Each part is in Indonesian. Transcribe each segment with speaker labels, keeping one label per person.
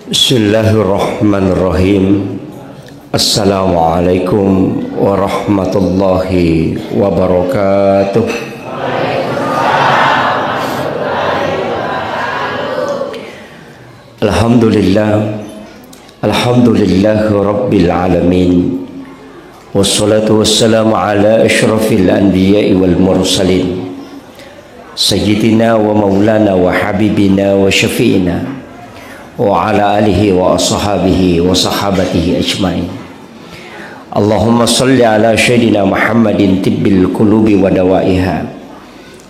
Speaker 1: Bismillahirrahmanirrahim. Assalamualaikum warahmatullahi wabarakatuh. Alhamdulillahi rabbil alamin. Wassalatu wassalamu ala asyrafil anbiya'i wal mursalin, sayyidina wa maulana wa habibina wa syafi'ina wa ala alihi wa ashabihi wa sahabatihi ajma'in. Allahumma salli ala sayyidina Muhammadin tibbil qulubi wa dawaiha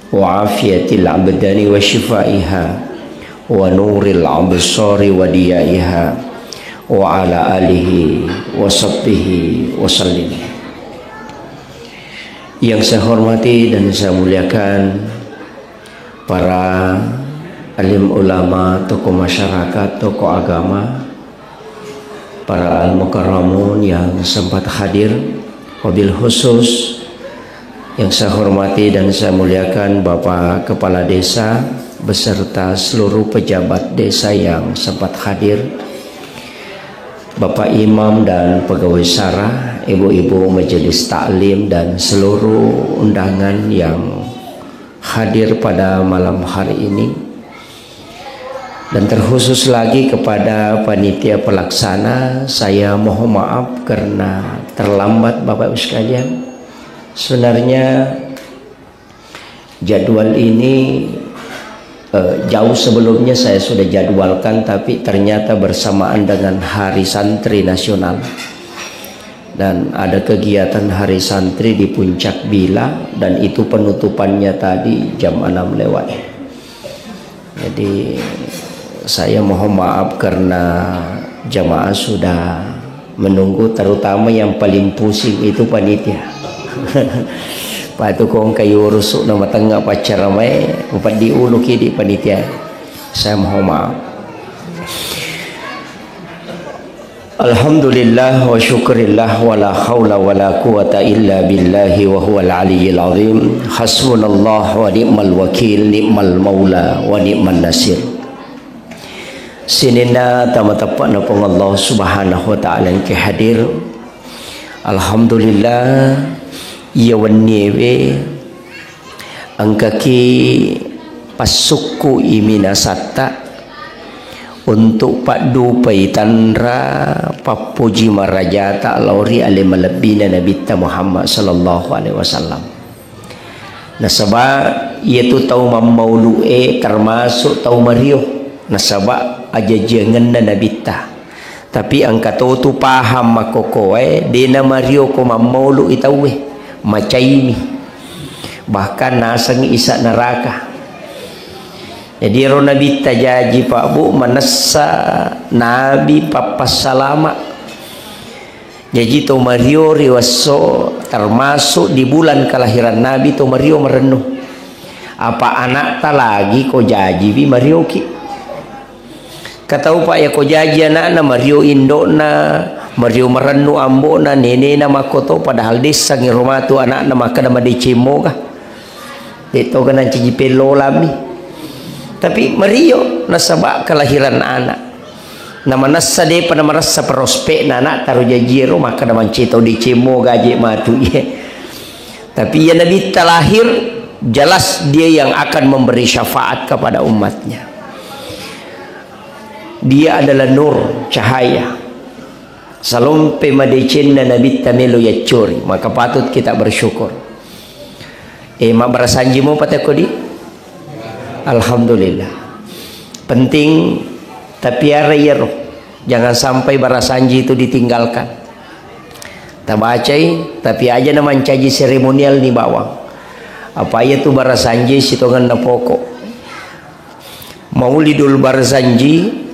Speaker 1: wa afiyatil abdani wa shifaiha wa nuril absari wa diyaiha wa ala alihi wa sahbihi wa sallim. Yang saya hormati dan saya muliakan para alim ulama, tokoh masyarakat, tokoh agama, para al-mukarramun yang sempat hadir, wabil khusus yang saya hormati dan saya muliakan Bapak Kepala Desa beserta seluruh pejabat desa yang sempat hadir, Bapak Imam dan pegawai syarah, ibu-ibu majelis taklim dan seluruh undangan yang hadir pada malam hari ini. Dan terkhusus lagi kepada panitia pelaksana, saya mohon maaf karena terlambat Bapak Ibu sekalian. Sebenarnya jadwal ini jauh sebelumnya saya sudah jadwalkan, tapi ternyata bersamaan dengan Hari Santri Nasional dan ada kegiatan Hari Santri di Puncak Bila, dan itu penutupannya tadi jam 6 lewat. Jadi saya mohon maaf karena jamaah sudah menunggu, terutama yang paling pusing itu panitia. Pak itu kong kayu rusuk nama tengah pacar ramai upat diuluki di panitia. Saya mohon maaf. Alhamdulillah wa syukurillah wa la hawla wa la quwata illa billahi wa huwal aliyyil azim. Hasbunallah wa ni'mal wakil, ni'mal maula wa ni'man nasir. Sinina tamatapak na pong Allah subhanahu wa ta'ala yang kehadir. Alhamdulillah yawan niwe angkaki pasuku imina satta untuk Pak Dupai Tanra Papuji Marajata Lauri Ali Malabina Nabi Muhammad sallallahu alaihi wasallam. Nasaba yaitu tau mamaulu'e termasuk tau mario nasaba aja jangan na Nabi ta. Tapi angkato tu paham makokoe dina mario ko mamaulu itawe macaimi bahkan nasangi isa neraka. Jadi ro Nabi tajaji Pak Bu manassa Nabi papas salama. Jadi to mario riwaso termasuk di bulan kelahiran Nabi to mario merenung. Apa anak ta lagi ko jaji bi mario ki. Katau Pak ya ko jaji anak na mario indona Mario merenu ambo na nene na makoto padahal desa ngi rumah tu anak na maka nama dicemo kah itu kan nanti pelo lami. Tapi Mario nasaba kelahiran anak nama nasa de pada merasa prospek na anak taruh jajiro maka nama cito dicemo gaje matu ye. Tapi ya Nabi terlahir jelas dia yang akan memberi syafaat kepada umatnya. Dia adalah nur, cahaya. Salompe madecin na Nabi tamelo ya curi, maka patut kita bersyukur. Mak berasanji mo patako di alhamdulillah. Penting tapi arayero jangan sampai berasanji itu ditinggalkan. Tabacai tapi aja na mancaji seremonial ni bawang. Apa ya tu barasanji sitongan na pokok. Maulidul Barzanji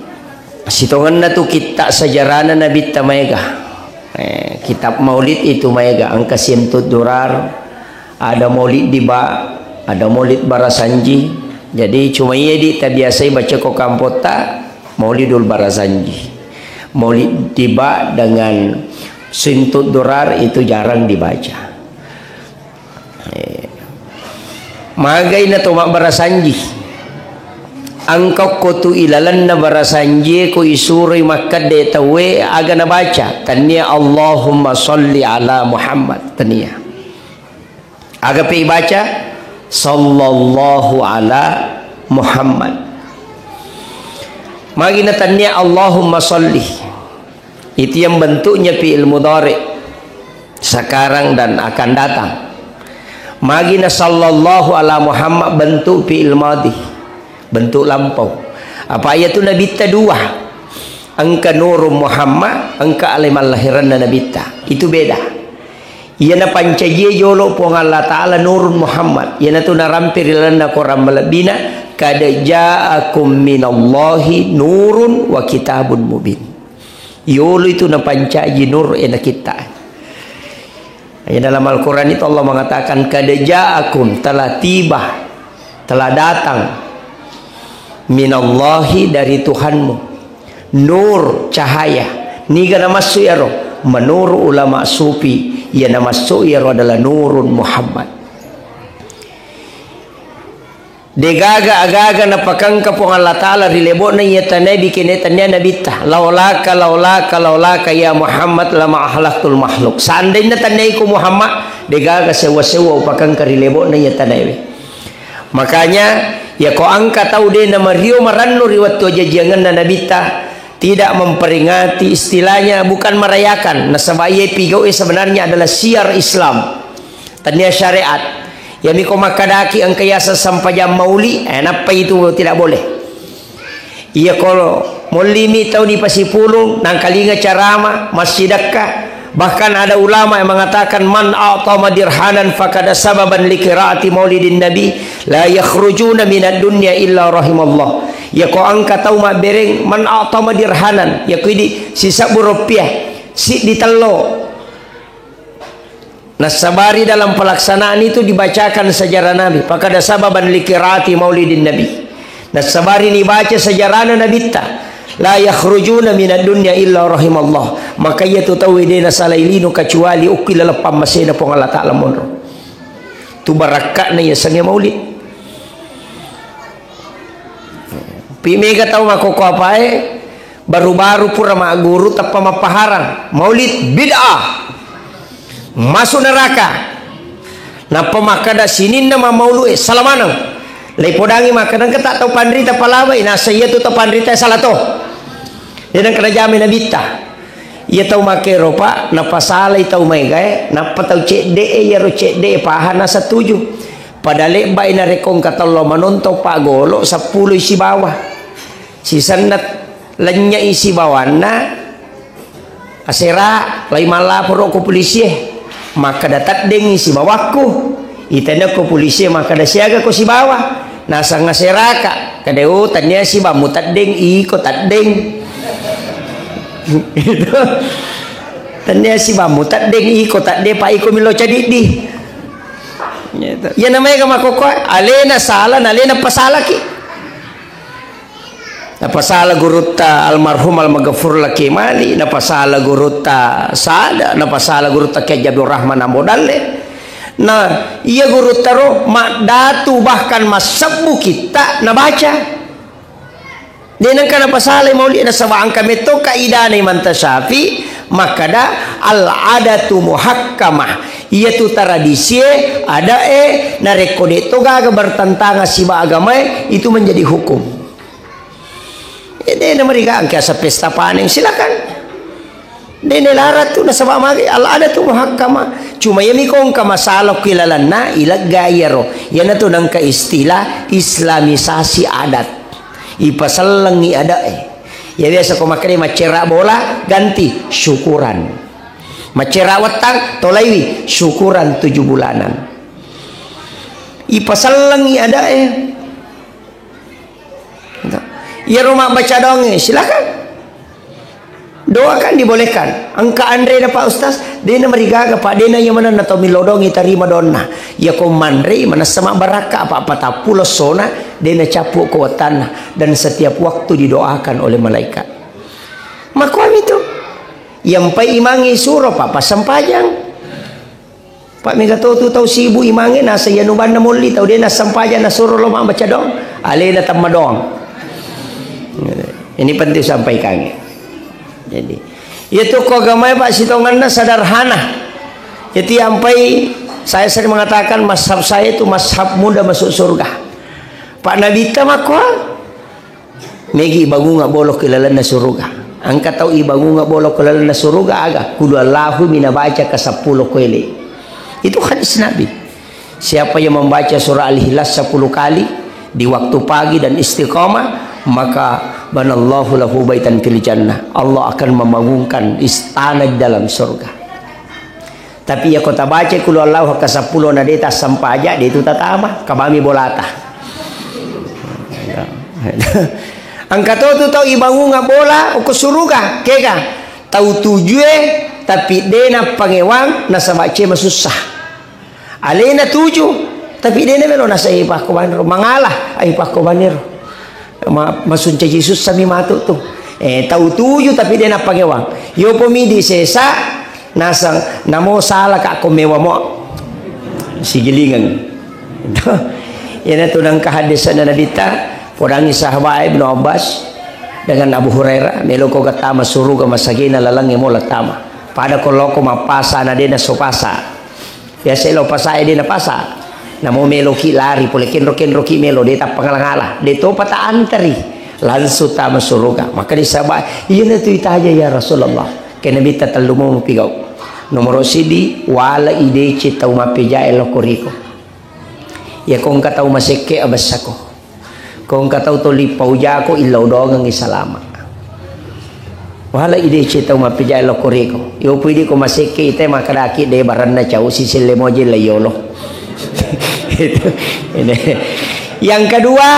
Speaker 1: sitongan na tu kita sejarahna Nabi Tamayga. Kitab Maulid itu Mayga angka simtut durar, ada Maulid diba, ada Maulid Barasanji. Jadi cuma iya di tabiasai baca ko kampota Maulidul Barazanji. Maulid diba dengan simtut durar itu jarang dibaca. Magai na to Barasanji angkau kutu ilalan na barasanje ko isuri makkad de tawe aga na baca tania Allahumma salli ala Muhammad tania aga pe baca sallallahu ala Muhammad magi na tania Allahumma salli itu yang bentuknya fi'il mudhari sekarang dan akan datang magi na sallallahu ala Muhammad bentuk fi'il madhi bentuk lampau. Apa ayat tu Nabi ta dua. Angka nurul Muhammad, angka alimal lahiran Nabi ta. Itu beda. Ia na pancaje jolo po Allah Taala nurul Muhammad. Ia na tu narampir lana koram malabina kada ja'akum minallahi nurun wa kitabun mubin. Yolo itu na pancaje nur ena kita. Ayat dalam Al-Quran itu Allah mengatakan kada ja'akum telah tiba telah datang minallahi dari Tuhanmu nur cahaya ni gana masuk ya roh menurut ulama sufi ya nama masuk ya roh adalah nurun Muhammad degaga agaga na pakangka po Allah Ta'ala rilebo na yata nabi kinetanya nabi ta laulaka ya Muhammad lama ahlaktul makhluk seandainya tanay ko Muhammad degaga sewa-sewa pakangka rilebo na yata nabi makanya ya kau angka tahu deh nama Rio Marano riwat tu jangan na nabita tidak memperingati istilahnya bukan merayakan nasabaya pigau sebenarnya adalah siar Islam tanya syariat ya miko makadaki angka yasa sampai jam mauli apa itu tidak boleh iya kalau molimi tahu di pasipulung nang kalinga carama masjid Dakkah bahkan ada ulama yang mengatakan man a'tama dirhanan fakada sababan likiraati maulidin nabi la yakhrujuna minad dunya illa rahimallah ya ko angka tahu mak bereng man a'tama dirhanan ya kuidi sisa rupiah si ditelo nasabari dalam pelaksanaan itu dibacakan sejarah nabi fakada sababan likiraati maulidin nabi nasabari dibaca sejarah nabi ta la yakhrujuna minad dunya illa rahimallah maka ia tu tahu dena salailinu kecuali ukil lepam masina pong Allah Taala monro tu barakatna ya sange maulid pimega tahu mako ko apa baru-baru pura mak guru tapa mapaharang maulid bid'ah masuk neraka napa makada sinin nama maulu salamanang lepodangi makanan ketak tahu pandrita palawai nasa iya tu tahu pandrita salah to dia kena jamin nabita ia tahu make ropa napa salah tahu mega napa tahu cek de ya ro cek de pahana setuju pada lebay na rekong kata Allah menonton pak golok 10 isi bawah si sanat lenya isi bawahna asera lai malapor ko polisi maka datat deng isi bawahku itanda ko polisi maka da siaga ko si bawah nasa ngaseraka kadeu tanya si bamu tadeng iko tadeng itu tanya si bamu tadeng iko tadde pa iko milo cadidi ya namanya kama koko alena salah nalena pasala ki na pasala guruta almarhum almaghfur laki mali na pasala guruta sada na pasala guruta ke Jabir Rahman ambodalle nah iya guru taro mak datu bahkan masabu kita na baca denang kana pasale mauli na sabang kami to kaidah ni mantasafi makada al adatu muhakkamah iya tu tradisi ada na rekode to gaga bertentangan siba agama itu menjadi hukum ini mereka angka sa pesta paning silakan dene larat tu na sabang magi al adatu muhakkamah cuma yami kong kamasalok kilalan na ilag gayaro yan na to nang ka istilah islamisasi adat ipasalangi ada ya biasa ko makani macera bola ganti syukuran macera wetang tolaiwi syukuran 7 bulanan ipasalangi ada ya rumah baca dongeng silakan doakan dibolehkan angka Andre na Pak Ustaz dena marigaga Pak dena yang mana nato milodongi tarima donna ya ko mandre mana sama baraka apa-apa tapulos sona dena capu ko tanah dan setiap waktu didoakan oleh malaikat makom itu yang pai imangi suro Pak sampajang Pak mega tu tahu si ibu imangi nasa yanuban na muli tahu dena sampajang na suro lo baca dong alena tamadong Ini penting sampaikan. Jadi itu agama Pak Sitonganna sederhana. Jadi sampai saya sering mengatakan mazhab saya itu mazhab muda masuk surga. Pak Nabi tamakwa megi bangun nggak bolok ke lalana surga. Angkat tahu ibangun nggak bolok ke lalana surga agak kudu Allahu mina baca ke 10 kali. Itu hadis Nabi. Siapa yang membaca surah Al-Ikhlas 10 kali di waktu pagi dan istiqamah, maka banallahu lahu baitan fil jannah. Allah akan membangunkan istana di dalam surga. Tapi ya kota baca kulu Allah ke 10 na deta sampai aja dia itu tatama kabami bolata. Angkat tu tahu ibangun nga bola o kusuruga kega tahu tujue tapi dena pangewang nasa baca masusah. Alena tuju tapi dena melo nasa ipah ko banero mangalah ay ipah ko banero. Masunca Yesus sami matu tu. Tahu tuju tapi dena pangewang. Yo pomidi sesa nasang namo salah ka kumewa mo sigilingan. Yan ito ng kahadisan na nadita podangi sahabat Ibn Abbas dengan Abu Hurairah melo ko gatama suruga masagina lalangi mo latama pada ko loko mapasa na din na sopasa biasa lo pasa din na pasa namo melo ki lari pole kenro ki melo deta pangalangala deto pata antari lansu tama suruga maka di sahabat iyan ito itaja ya Rasulullah kena bita talumo pigaw nomor sidi wala ide cita umapeja elo koriko ya kung kataw maseke abasako kung kataw to lipaw jako ilaw doang ang isalama wala ide cita umapeja elo koriko yo pwede ko maseke ite makadaki de baran na chow sisile mo jila yolo. Yang kedua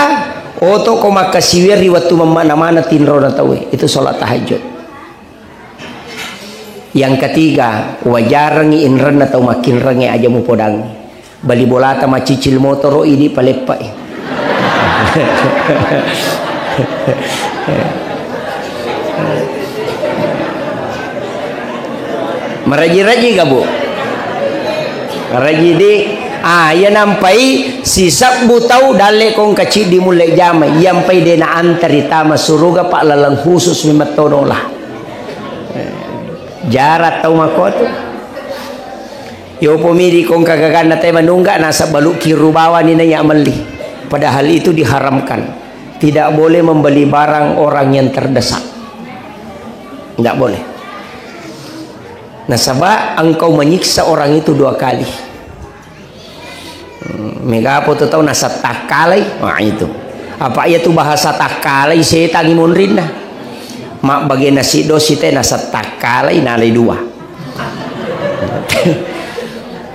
Speaker 1: oto ko makasiwiri waktu mana tinro na tawi itu sholat tahajud. Yang ketiga wajarangi inran atau makin rangi aja mu podang bali bolata macicil motor ini palepa meraji-raji gabu raji di ya nampai sisap butau dale kong kecil dimulai jamai yampai dena antari tama suruga pak lalang khusus mimatodong lah jarat tau makot yo pomiri kong kagagan na tayo manungga nasa baluk kirubawa ni naya mali padahal itu diharamkan tidak boleh membeli barang orang yang terdesak tidak boleh nasaba engkau menyiksa orang itu 2 kali mega apa tu tahu nasa takalai itu apa ya tu bahasa takalai saya tangi munrin dah mak bagi nasi dosi teh nasa takalai nalai 2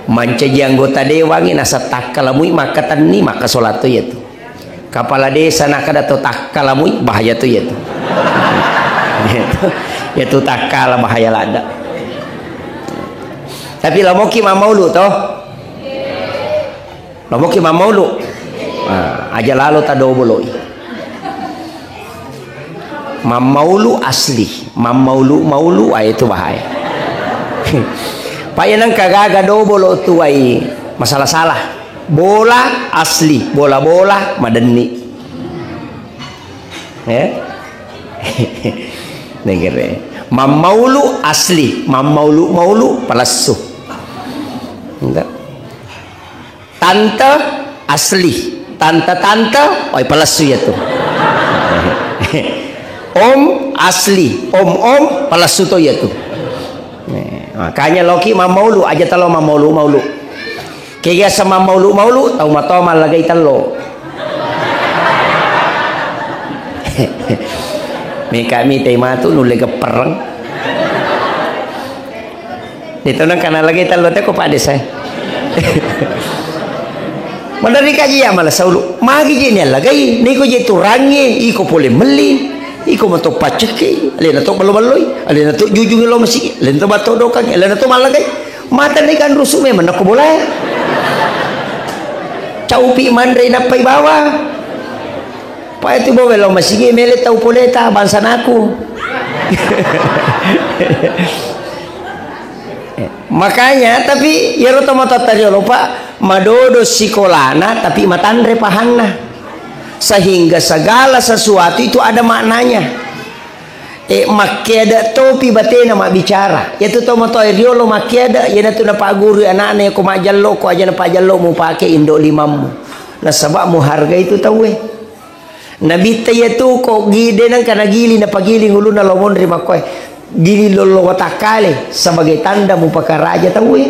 Speaker 1: manca anggota dewan ini nasa takalamui maka tani maka solat tu ya tu kepala desa nak ada tu takalamui bahaya tu ya tu ya tu takala bahaya lada tapi lamoki mamaulu toh lamoki mamaulu aja lalu tado boloi mamaulu asli maulu itu bahaya payanang kagaga dobolo tu ay masalah salah bola asli bola madani negere mamaulu asli maulu palasu tante asli tante oi palasu ya tuh om asli om palasu to ya tuh makanya loki mamaulu aja talo mamaulu kaya sama maulu tau matoma lagay talo may kami tay matu nulay ka perang dito nang kanalagay talo te ko pa desay madari kaji ya malah saulu magi je niya lagay ni ko je turangi iko pole meli iko mato paceke alena to balobaloy alena to jujung lo masih alena to bato dokang alena to malagay mata ni kan rusume man ako boleh caupi mandre na pay bawa pa itu bawa lo masih mele tau poleta bansa naku makanya tapi ya roto mata tadi lupa madodo sikolana tapi matandre pahangna sehingga segala sesuatu itu ada maknanya Makiada topi batena mak bicara. Ya tu to mato riolo makiada ya na tu na paguru anak-anak ko majallo ko aja na pajallo mo pake indo limam mo. Na sabak mo harga itu tahu Nabi ya tu ko gide nang kanagili na pagiling ulo na lomon rima ko gili lolo watakale sebagai tanda mo pakaraja tahu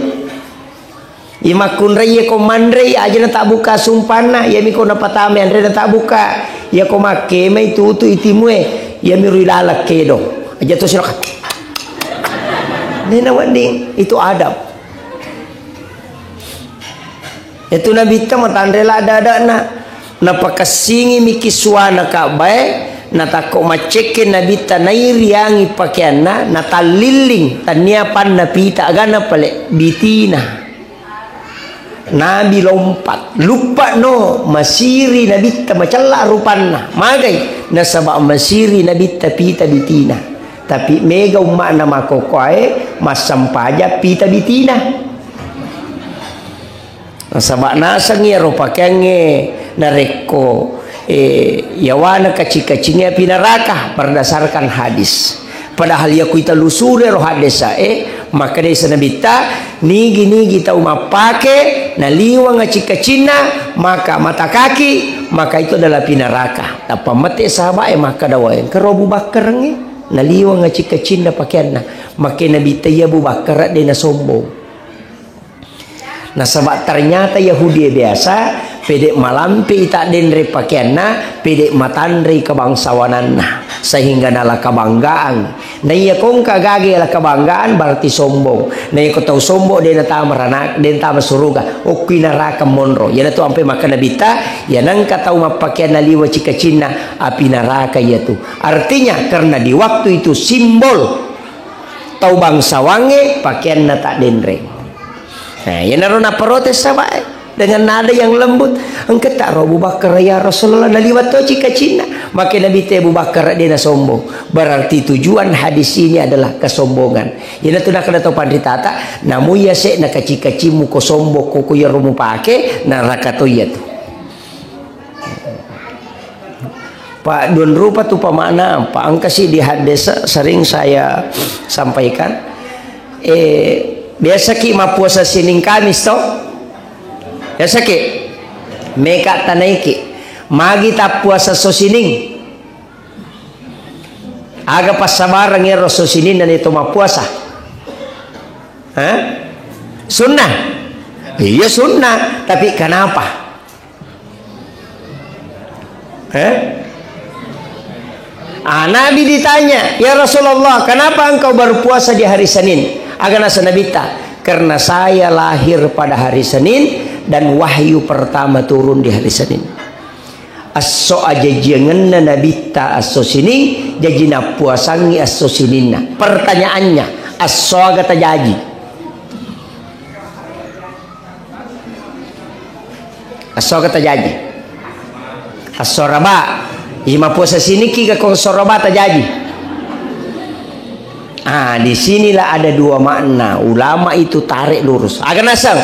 Speaker 1: Imakun raya ko mandre aja na tak buka sumpana ya mi ko na patame andre na tak buka ya ko make mai tutu itimue ya miru ilalak kedo aja tu sila nena wandi itu adab itu nabi ta matandrela ada na pakasingi mikiswana ka bae na tako macekin nabi ta nairiangi pakaianna na taliling taniapan na pita agana pale bitina Nabi lompat lupa no masiri nabi ta macalla rupanna magai nasaba masiri nabi ta pita bitina tapi mega umma na makokoe masampaja pita bitina nasaba nasang ya ropakange nareko yawana kacik-kaciknya pinaraka berdasarkan hadis padahal ya kuita lusure roh hadis maka desa nabi ta nigi tau mapake naliwang ngacik-kacina maka mata kaki maka itu adalah pinaraka tapa mate sahabat maka dawain ke Abu Bakar naliwang ngacik-kacina pakaianna maka nabi ta ya Abu Bakar dia na sombong nah sahabat ternyata Yahudi biasa pedek malampi tak denre pakaianna pedek matandre kebangsawananna sehingga nala kebanggaan nah iya kong kagage la kebanggaan berarti sombong nah iya tahu sombong dia nata meranak dia nata masuruga okui naraka monro ya tu ampe makan nabita ya nang katau mapakaian naliwa cikacina api naraka ya tu artinya karena di waktu itu simbol tau bangsawange pakaian nata denre nah ya narona protes sahabat dengan nada yang lembut engkau tak Abu Bakar ya Rasulullah naliwat to cikacina maka Nabi Abu Bakar dia na sombong berarti tujuan hadis ini adalah kesombongan ina tu nak tahu panditata namu ya se na kacikacimu ko sombong ko ya rumu pake na rakato ya tu Pak don rupa tu pamakna Pak angkasi di hadis sering saya sampaikan biasa ki mapuasa sining Kamis toh ya sakit meka tanaiki magi tak puasa sosining aga pas sabarang ya sosining dan itu mah puasa sunnah iya sunnah tapi kenapa Nabi ditanya ya Rasulullah kenapa engkau berpuasa di hari Senin agana sanabita karena saya lahir pada hari Senin dan wahyu pertama turun di hari Senin. Asso aja jangan nabita asso sini jajina puasangi asso sininna. Pertanyaannya asso agata jaji. Asso agata jaji. Asso raba. Ima puasa sini kika konsoraba tajaji. Di sinilah ada dua makna. Ulama itu tarik lurus. Akan asal.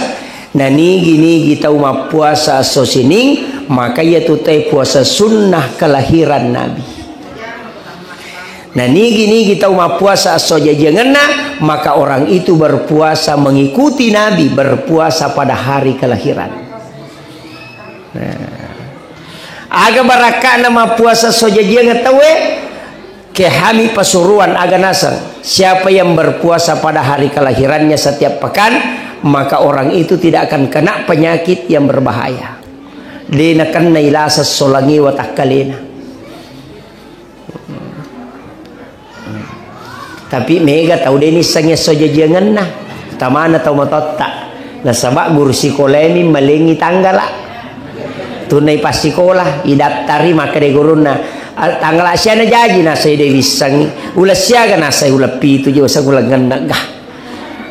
Speaker 1: Nah nigi tahu ma puasa sosining maka ia tu puasa sunnah kelahiran Nabi. Nah nigi tahu ma puasa sojajanganna maka orang itu berpuasa mengikuti Nabi berpuasa pada hari kelahiran. Aga baraka nama puasa sojajangan tawe kehami pasuruan aga nasang siapa yang berpuasa pada hari kelahirannya setiap pekan maka orang itu tidak akan kena penyakit yang berbahaya dina kanna ilasa solangi wa takalina tapi mega tahu deni sangnya sojajangan nah tamana tahu matotta na sabak guru psikolemi malengi tanggala tunai pas sekolah idaftari maka de guruna tanggal asyana jaji na saya dewi sang ulah siaga na saya ulah pitu jo sang ulah ngandagah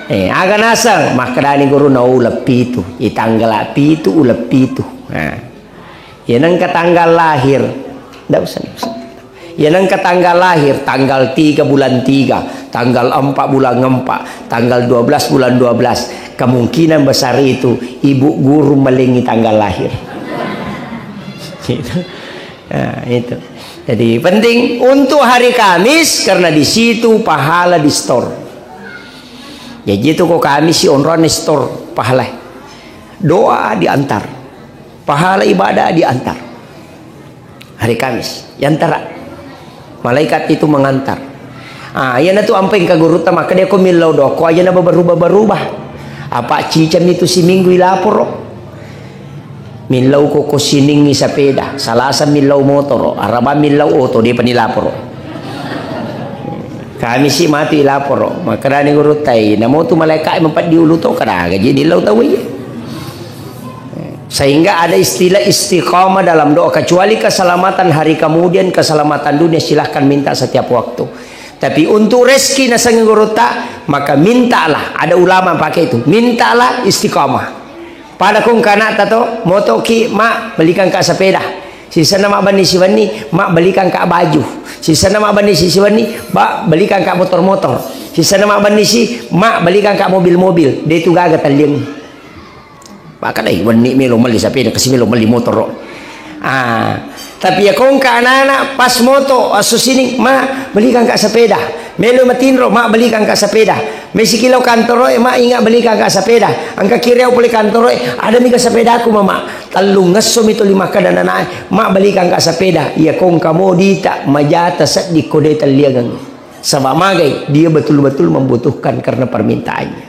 Speaker 1: aga nasang maka dani guruna ulah pitu tanggal pitu ulah pitu ya nang ka tanggal lahir ndak usah ya nang ka tanggal lahir tanggal 3 bulan 3 tanggal 4 bulan 4 tanggal 12 bulan 12 kemungkinan besar itu ibu guru melingi tanggal lahir itu Jadi penting untuk hari Kamis karena di situ pahala di store. Jadi itu kok Kamis si onron store pahala. Doa diantar. Pahala ibadah diantar. Hari Kamis diantara. Malaikat itu mengantar. Ya na tu ampeng ka guru ta maka dia ko milaw do ko aja na berubah-berubah. Apa cicam itu si minggu ilapor. Milaw ko sining sa peda, salasa milaw motor, araba milaw auto di panilapor. Kami si mati ilapor, maka ni guru tay, namo tu malaikat mempat diulu to kada gaji dilaw tawi. Sehingga ada istilah istiqamah dalam doa, kecuali keselamatan hari kemudian, keselamatan dunia silahkan minta setiap waktu. Tapi untuk rezeki nasang guru tak, maka mintalah. Ada ulama pakai itu, mintalah istiqamah. Pada kong kanak tato moto ki mak belikan kak sepeda. Sisa nama bani siwani mak belikan kak baju. Sisa nama bani siwani mak belikan kak motor-motor. Sisa nama bani si mak belikan kak mobil-mobil. Dia itu gagal taliang. Maka dai wani melo mali sepeda kasi melo mali motor. Tapi ya kong ka anak pas moto aso sini mak belikan kak sepeda. Melo matinro mak belikan kak sepeda. Mesi kilau kantor mak ingat belikan kak sepeda. Angka kiriau boleh kantor ada mi kak sepeda aku mama. Talung ngesom itu 5 kada anak mak belikan kak sepeda. Ya kong kamu dita majata set di kode taliagang. Sebab magai dia betul-betul membutuhkan karena permintaannya.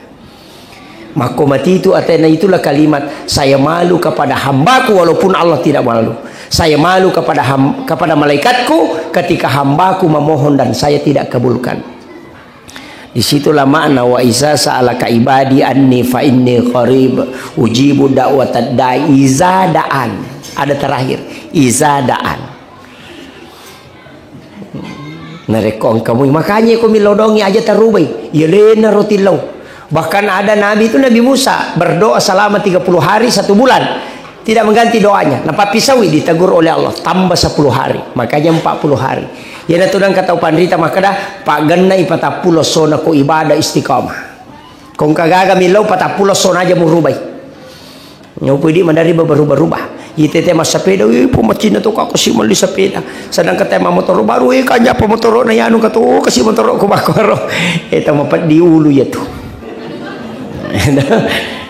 Speaker 1: Maka mati itu atena itulah kalimat saya malu kepada hambaku walaupun Allah tidak malu. Saya malu kepada malaikatku ketika hambaku memohon dan saya tidak kabulkan. Disitulah makna wa iza sa'alaka ibadi anni fa inni qarib ujibu da'watad da'i iza da'an. Ada terakhir iza da'an. Narekong kamu makanya kau milodongi aja terubai. Ya lena roti lau. Bahkan ada nabi itu Nabi Musa berdoa selama 30 hari 1 bulan. Tidak mengganti doanya. Napa pisawi ditegur oleh Allah. Tambah 10 hari. Makanya 40 hari. Ya natudang kata pandrita maka dah pak ganna ipatapulo sona ko ibadah istiqamah. Kung kagaga milaw patapulo sona aja murubay. Nyo pwede mandari berubah-ubah. Itete mas sepeda, pumacina to kako si mali sepeda. Sedang katema motor baru kanya pa motor na yanu kato kasi motor ko bakoro. Eta mapat di ulu ya tu.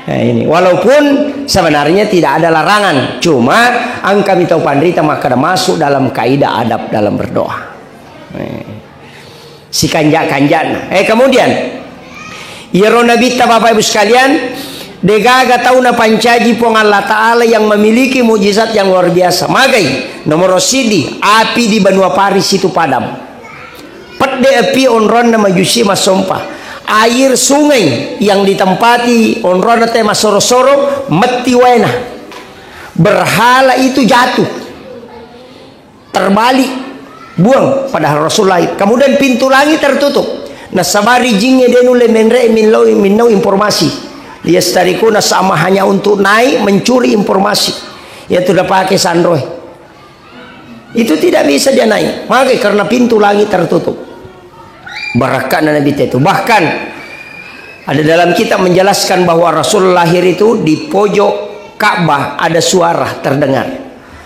Speaker 1: Nah, ini walaupun sebenarnya tidak ada larangan, cuma angka mitau pandrita maka masuk dalam kaidah adab dalam berdoa. Si kanja-kanjana. Kemudian Yero Nabi Bapak Ibu sekalian, degaga tahu na pancaji pong Allah Ta'ala yang memiliki mujizat yang luar biasa. Magai nomor sidi api di benua Paris itu padam. Pede api onron na majusi masompa. Air sungai yang ditempati onrona tema soro-soro mati wena. Berhala itu jatuh terbalik buang pada Rasulullah. Kemudian pintu langit tertutup. Nah sabari jingnya denule menre minau informasi. Dia starikuna sama hanya untuk naik mencuri informasi. Ya sudah pakai sandroy. Itu tidak bisa dia naik. Maka karena pintu langit tertutup. Barakat Nabi itu. Bahkan ada dalam kitab menjelaskan bahwa Rasul lahir itu di pojok Ka'bah ada suara terdengar.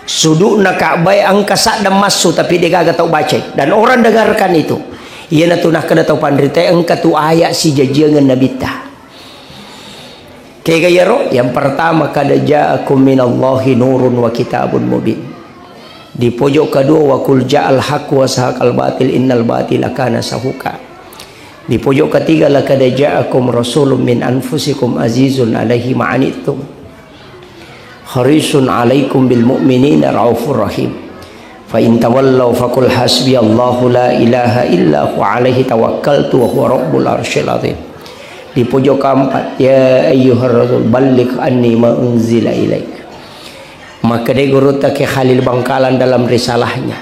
Speaker 1: Sudukna Ka'bah angka sadam masuk tapi dia gak tahu baca dan orang dengarkan itu. Ia natunah kada tahu pandrita angka tu ayat si jajangan Nabi ta. Kegayaro yang pertama kada ja'akum minallahi nurun wa kitabun mubin. Di pojok kedua wa kul ja'al haq wa sahaqal batil innal batila kana sahuqa. Di pojok ketiga laqad ja'akum rasulun min anfusikum azizun alaihi ma'anittum harisun alaikum bil mu'minina raufur rahim. Fa in tawallaw faqul hasbiyallahu la ilaha illa huwa alaihi tawakkaltu wa huwa rabbul arsyil azim. Di pojok keempat ya ayyuhar rasul balligh anni ma unzila ilaik. Maka dia guru tak Khalil Bangkalan dalam risalahnya.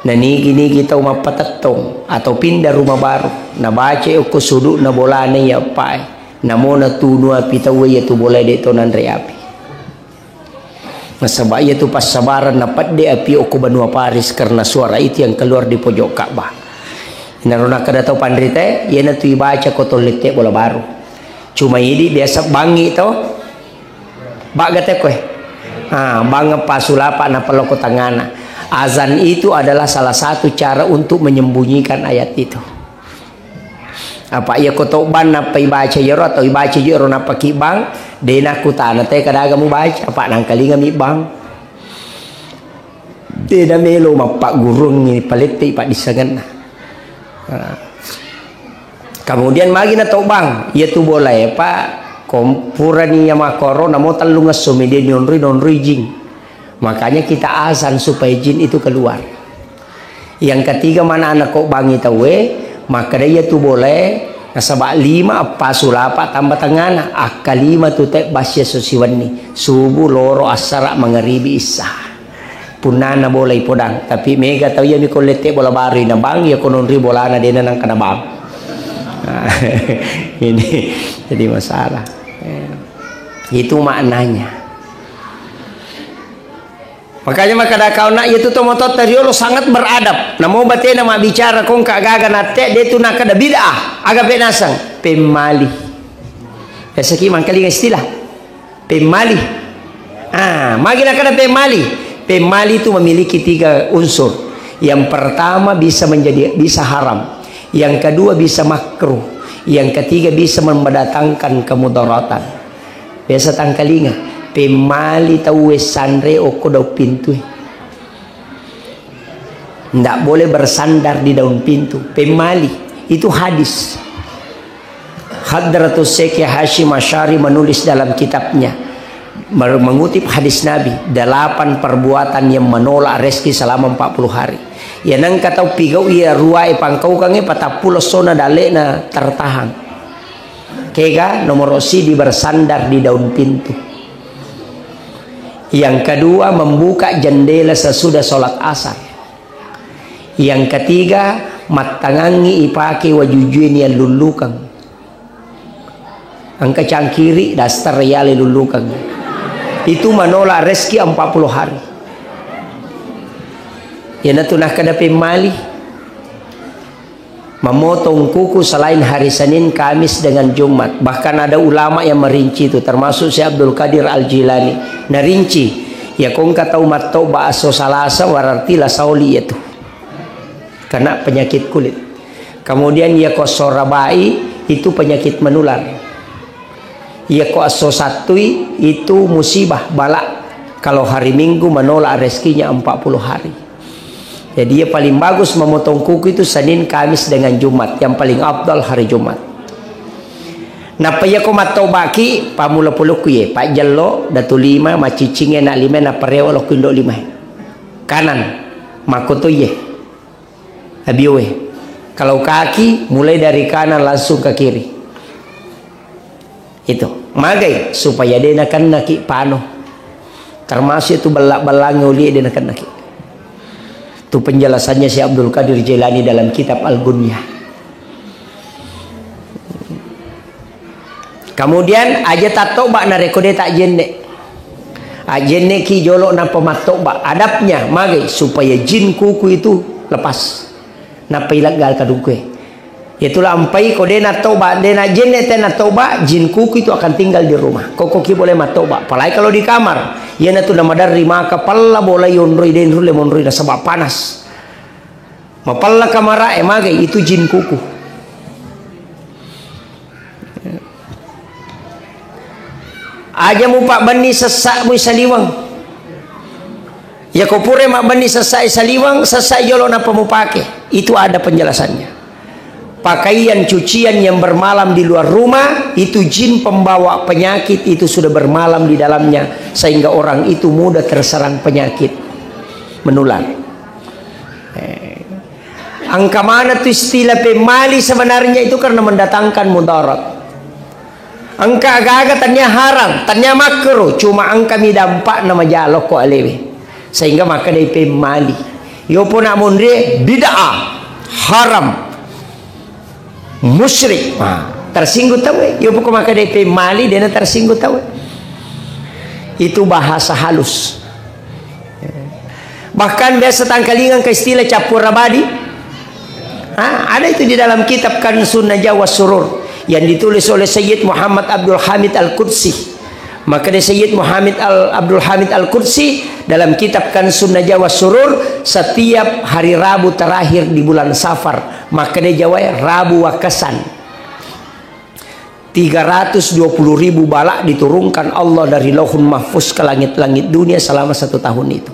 Speaker 1: Nah nigi kita umah patatong atau pindah rumah baru. Na baca uko suduk na bolane ya pai. Namo na tunua pitawe ya tu boleh de tonan reapi. Nasabay ya tu pas sabaran napat de api uko benua Paris karena suara itu yang keluar di pojok Ka'bah. Naruna kada tahu pandrite, ya na tu ibaca ko tolite bola baru. Cuma ini biasa bangi to. Bagate koe. Bangga pasulapa na paloko tangana. Azan itu adalah salah satu cara untuk menyembunyikan ayat itu. Apa ia kotoban apa ibaca yero atau ibaca yero napa kibang dena kutana teh kadaga mu baca apa nangkali ngami bang dena melo mapak gurung ni palete pak disangan. Kemudian magi na tau bang ia tu boleh pak kompurani yama corona mau talungas sumide nonri jing. Makanya kita azan supaya jin itu keluar. Yang ketiga mana anak kok bangi tawe maka dia tu boleh nasabak 5 apa sulapa tambah tengana akka 5 tu tek basya sosiwani subuh loro asara mangaribi isa punana boleh podang tapi mega tahu ya mi kolete bola bari na bang ya kononri bolana dena nang kana bang. Ini jadi masalah. Itu maknanya. Makanya makada kau nak itu tomotot teriolo sangat beradab. Namo batena mak bicara kong kagaga nate dia tu nak kada bid'ah agak benasang pemali. Esaki mangkali istilah pemali. Magi nak kada pemali. Pemali itu memiliki 3 unsur. Yang pertama bisa haram. Yang kedua bisa makruh. Yang ketiga bisa mendatangkan kemudaratan. Biasa tangkalinga pemali tahu sandre oko daun pintu. Ndak boleh bersandar di daun pintu. Pemali itu hadis. Hadratus Syekh Hashim Asy'ari menulis dalam kitabnya mengutip hadis Nabi 8 perbuatan yang menolak rezeki selama 40 hari. Ya nang katau pigau ia ruai pangkau kange patapulo sona dalena tertahan. Kega nomor si di bersandar di daun pintu. Yang kedua membuka jendela sesudah sholat asar. Yang ketiga matangangi ipake wajujuin yang lulukang. Angka cangkiri dasar yale lulukang. Itu menolak rezeki 40 hari. Ya natunah kada pemali. Memotong kuku selain hari Senin, Kamis dengan Jumat. Bahkan ada ulama yang merinci itu, termasuk Syekh Abdul Qadir Al-Jilani. Narinci, ya kong kata umat toba aso salasa wararti la sauli itu. Karena penyakit kulit. Kemudian ya ko sorabai itu penyakit menular. Ya ko aso satui itu musibah bala. Kalau hari Minggu menolak rezekinya 40 hari. Jadi yang paling bagus memotong kuku itu Senin, Kamis dengan Jumat. Yang paling afdal hari Jumat. Napa ya ko matau baki pamula puluku ye pak jello datu 5 macicing na 5 na pareo lo kundo 5 kanan makoto ye abiwe. Kalau kaki mulai dari kanan langsung ke kiri. Itu magai supaya dia nakan naki pano. Termasuk itu belak-belang uli dia nakan naki. Itu penjelasannya Syekh Abdul Qadir Jilani dalam kitab Al-Gunyah. Kemudian aja tato bak na rekode tak jenne. Jenne ki jolo na pematok bak adabnya mage supaya jin kuku itu lepas. Na pilagal kadungkue. Itulah ampai kode na toba dena jenne tena toba jin kuku itu akan tinggal di rumah. Koko ki boleh matoba. Apalagi kalau di kamar. Ya na tu na madari maka palla boleh yonroi den rule monroi na sebab panas. Mapalla kamara mage itu jin kuku. Aja mu pak bani sesak mu saliwang. Ya ko pure mak bani sesak saliwang sesak jolo napa mu pake. Itu ada penjelasannya. Pakaian cucian yang bermalam di luar rumah itu jin pembawa penyakit itu sudah bermalam di dalamnya sehingga orang itu mudah terserang penyakit menular. Angka mana tuh istilah pemali sebenarnya itu karena mendatangkan mudarat. Angka agak-agak tanya haram, tanya makruh, cuma angka mi dampak nama jalok ko alewe. Sehingga maka dari pemali. Yo pun amun dia bid'ah, haram, musyrik. Tersinggung tahu. Yo pun maka dari pemali dia tersinggung tahu. Itu bahasa halus. Bahkan biasa tangkalingan ke istilah capur rabadi. Ada itu di dalam kitab Kan Sunnah Jawa Surur yang ditulis oleh Sayyid Muhammad Abdul Hamid Al-Qudsi. Maka dari Sayyid Abdul Hamid Al-Qudsi dalam kitab Kanzun Najah wa Surur, setiap hari Rabu terakhir di bulan Safar, maka dia Jawa Rabu Wakasan, 320.000 balak diturunkan Allah dari Lauhul Mahfuz ke langit-langit dunia selama 1 tahun itu.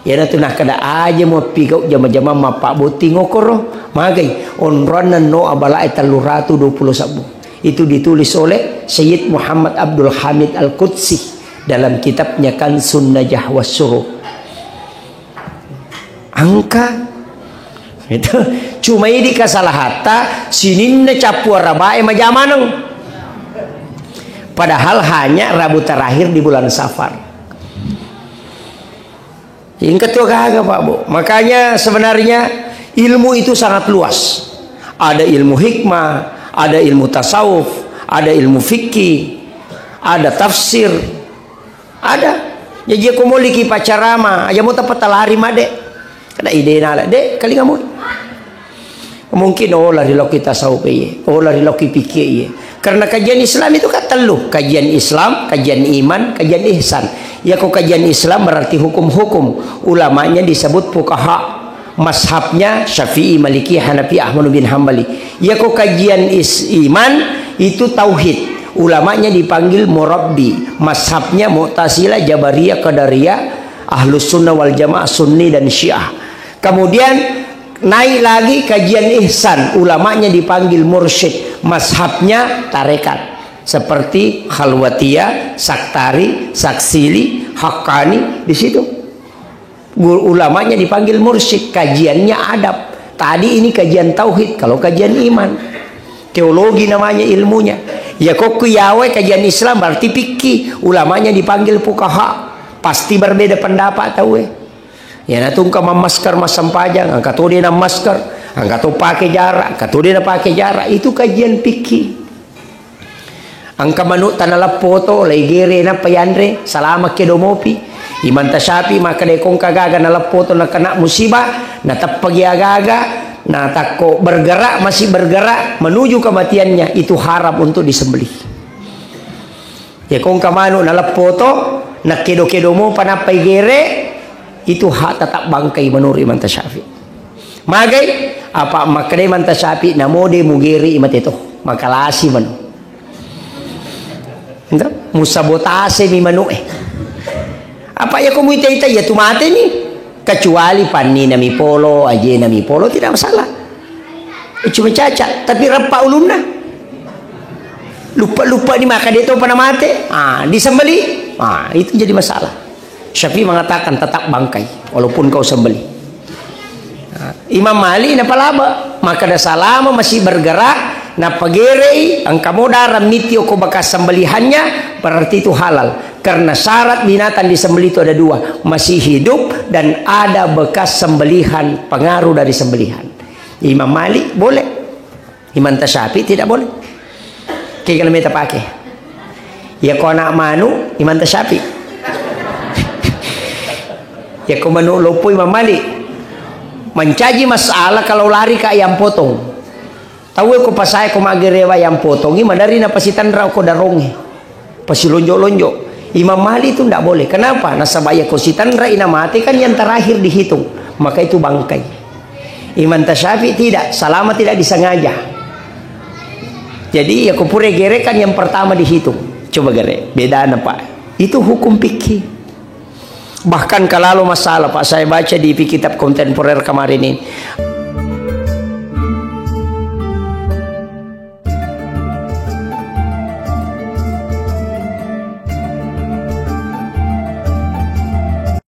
Speaker 1: Ya tu nak kada aja mau pigau jama-jama mapak boti ngokoro magai onronan no abala etaluratu 20 sabu. Itu ditulis oleh Sayyid Muhammad Abdul Hamid Al-Qudsi dalam kitabnya Kanzun Najah wa Surur. Angka itu cuma ini kasalahata sininna capua rabae majamanang. Padahal hanya Rabu terakhir di bulan Safar. Ini ketua kagak Pak Bu. Makanya sebenarnya ilmu itu sangat luas. Ada ilmu hikmah, ada ilmu tasawuf, ada ilmu fikih, ada tafsir, ada. Jadi aku mau liki pacarama, aja mau tepat lari made. Kada ide nala, dek kali kamu. Mungkin lari loki tasawuf ye, lari loki fikih ye. Karena kajian Islam itu kan telu, kajian Islam, kajian iman, kajian ihsan. Ya kok kajian Islam berarti hukum-hukum. Ulamanya disebut fuqaha. Mazhabnya Syafi'i, Maliki, Hanafi, Ahmad bin Hambali. Ya kok kajian iman itu tauhid. Ulamanya dipanggil murabbi. Mazhabnya Mu'tazilah, Jabariyah, Qadariyah, Ahlus Sunnah wal Jamaah, Sunni dan Syiah. Kemudian naik lagi kajian ihsan. Ulamanya dipanggil mursyid. Mazhabnya tarekat. Seperti Khalwatiyah, Saktari, Saksili, Haqqani, di situ. Ulamanya dipanggil mursyid, kajiannya adab. Tadi ini kajian tauhid, kalau kajian iman, teologi namanya ilmunya. Ya kok kuyawe kajian Islam berarti fikih, ulamanya dipanggil fuqaha. Pasti berbeda pendapat tahu ya natung ka mamaskar masam pajang, angkat dia na masker, angkat pakai jarak, angkat dia na pakai jarak, itu kajian fikih. Angka manuk tanala foto legere na payandre salama kedomopi iman tasyapi maka dekong kagaga na foto na kena musibah na tapagi agaga na tako bergerak masih bergerak menuju kematiannya, itu haram untuk disembelih. Ya kong kamano na foto na kedo-kedomo panapai gere itu hak tetap bangkai menurut iman tasyafi. Magai apa makade iman tasyafi na mode mugeri imat itu makalasi manu. Entah, musabotase mi manu apa ya kamu ita ya tu mati nih, kecuali pani nami polo aje nami polo tidak masalah, cuma cacat tapi repa ulunna lupa di maka dia tahu pernah mati disembeli itu jadi masalah. Syafi'i mengatakan tetap bangkai walaupun kau sembeli. Imam Malik na palaba maka da salama masih bergerak na pagerei ang kamoda mitio ko bakas sembelihannya berarti itu halal, karena syarat binatang disembelih itu ada dua, masih hidup dan ada bekas sembelihan, pengaruh dari sembelihan. Imam Malik boleh, Imam Tasyafi tidak boleh. Kayak kalau kita pakai ya kau nak manu Imam Tasyafi ya kau manu lopo Imam Malik mencaji masalah kalau lari ke ayam potong. Tahu aku pas saya ko magerewa yang potongi madari na pasitan raw ko darongi. Pasilonjo-lonjo. Imam Malik itu tidak boleh. Kenapa? Nasabaya ko sitan ra ina mati kan yang terakhir dihitung. Maka itu bangkai. Imam Tasyafi tidak, selama tidak disengaja. Jadi ya ko pure gere kan yang pertama dihitung. Coba gere, beda apa? Itu hukum fikih. Bahkan kalau masalah Pak saya baca di kitab kontemporer kemarin ini.